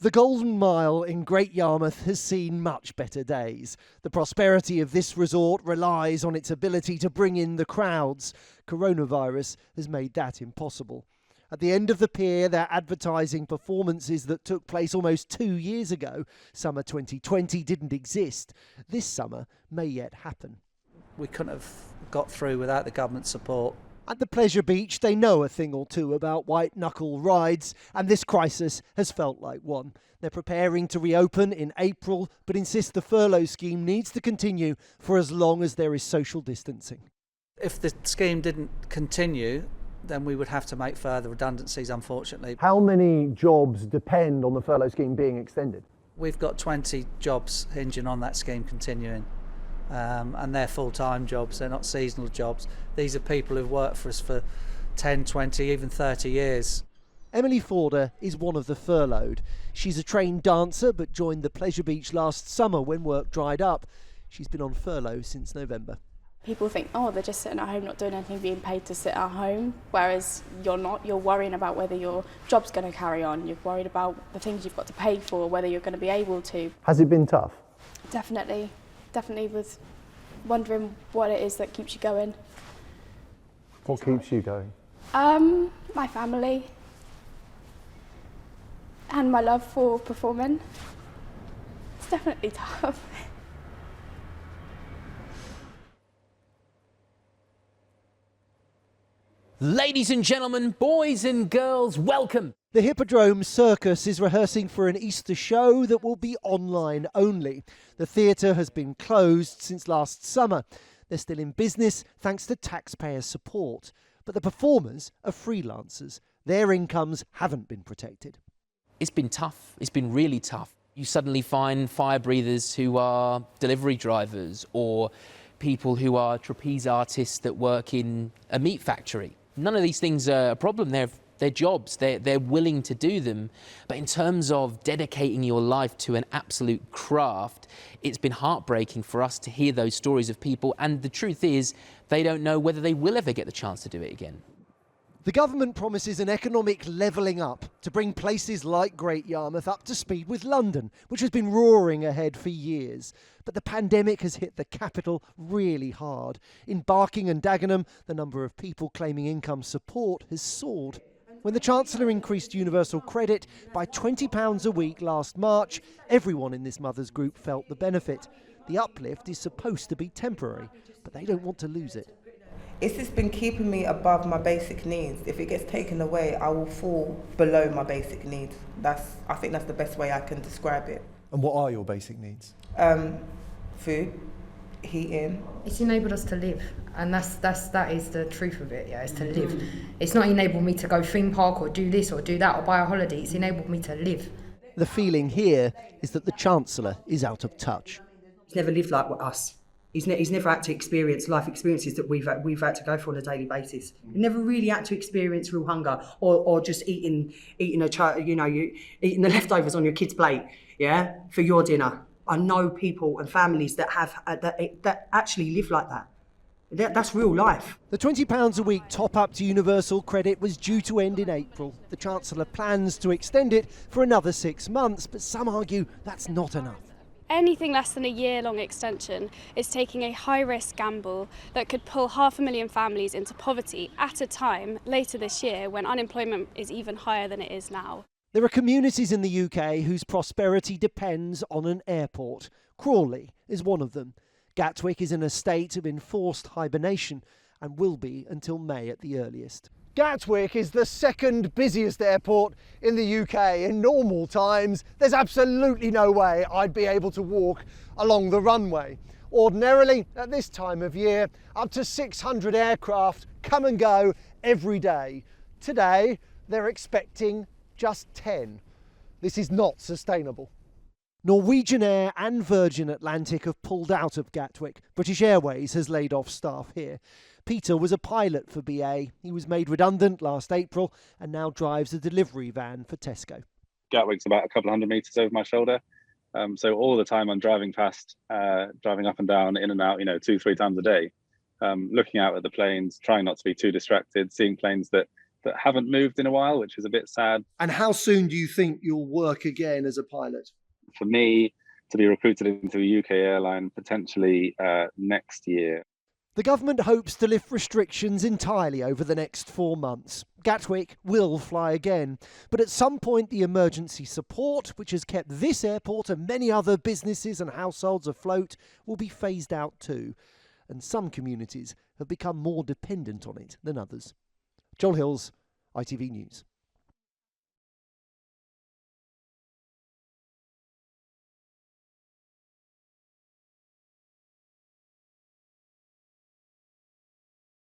The Golden Mile in Great Yarmouth has seen much better days. The prosperity of this resort relies on its ability to bring in the crowds. Coronavirus has made that impossible. At the end of the pier, they're advertising performances that took place almost 2 years ago. Summer 2020 didn't exist. This summer may yet happen. We couldn't have got through without the government support. At the Pleasure Beach, they know a thing or two about white-knuckle rides, and this crisis has felt like one. They're preparing to reopen in April, but insist the furlough scheme needs to continue for as long as there is social distancing. If the scheme didn't continue, then we would have to make further redundancies, unfortunately. How many jobs depend on the furlough scheme being extended? We've got 20 jobs hinging on that scheme continuing. And they're full-time jobs, they're not seasonal jobs. These are people who've worked for us for 10, 20, even 30 years. Emily Forder is one of the furloughed. She's a trained dancer but joined the Pleasure Beach last summer when work dried up. She's been on furlough since November. People think, oh, they're just sitting at home not doing anything, being paid to sit at home, whereas you're not. You're worrying about whether your job's going to carry on. You're worried about the things you've got to pay for, whether you're going to be able to. Has it been tough? Definitely was wondering what it is that keeps you going. What keeps you going? My family and my love for performing. It's definitely tough. Ladies and gentlemen, boys and girls, welcome. The Hippodrome Circus is rehearsing for an Easter show that will be online only. The theatre has been closed since last summer. They're still in business thanks to taxpayer support. But the performers are freelancers. Their incomes haven't been protected. It's been tough. It's been really tough. You suddenly find fire breathers who are delivery drivers or people who are trapeze artists that work in a meat factory. None of these things are a problem. They're jobs. They're willing to do them. But in terms of dedicating your life to an absolute craft, it's been heartbreaking for us to hear those stories of people. And the truth is, they don't know whether they will ever get the chance to do it again. The government promises an economic levelling up to bring places like Great Yarmouth up to speed with London, which has been roaring ahead for years. But the pandemic has hit the capital really hard. In Barking and Dagenham, the number of people claiming income support has soared. When the Chancellor increased universal credit by £20 a week last March, everyone in this mothers group felt the benefit. The uplift is supposed to be temporary, but they don't want to lose it. It's just been keeping me above my basic needs. If it gets taken away, I will fall below my basic needs. I think that's the best way I can describe it. And what are your basic needs? Food, heating. It's enabled us to live, and that is the truth of it. Yeah, it's to live. It's not enabled me to go theme park or do this or do that or buy a holiday. It's enabled me to live. The feeling here is that the Chancellor is out of touch. He's never lived like us. He's never had to experience life experiences that we've had to go through on a daily basis. He never really had to experience real hunger or just eating a child, eating the leftovers on your kid's plate, yeah, for your dinner. I know people and families that have that actually live like that. That's real life. The £20 a week top-up to universal credit was due to end in April. The Chancellor plans to extend it for another 6 months, but some argue that's not enough. Anything less than a year-long extension is taking a high-risk gamble that could pull 500,000 families into poverty at a time later this year when unemployment is even higher than it is now. There are communities in the UK whose prosperity depends on an airport. Crawley is one of them. Gatwick is in a state of enforced hibernation and will be until May at the earliest. Gatwick is the second busiest airport in the UK. In normal times, there's absolutely no way I'd be able to walk along the runway. Ordinarily, at this time of year, up to 600 aircraft come and go every day. Today, they're expecting just 10. This is not sustainable. Norwegian Air and Virgin Atlantic have pulled out of Gatwick. British Airways has laid off staff here. Peter was a pilot for BA. He was made redundant last April and now drives a delivery van for Tesco. Gatwick's about a couple of hundred metres over my shoulder. So all the time I'm driving past, driving up and down, in and out, 2-3 times a day, looking out at the planes, trying not to be too distracted, seeing planes that that haven't moved in a while, which is a bit sad. And how soon do you think you'll work again as a pilot? For me, to be recruited into a UK airline potentially next year. The government hopes to lift restrictions entirely over the next 4 months. Gatwick will fly again, but at some point the emergency support, which has kept this airport and many other businesses and households afloat, will be phased out too. And some communities have become more dependent on it than others. Joel Hills, ITV News.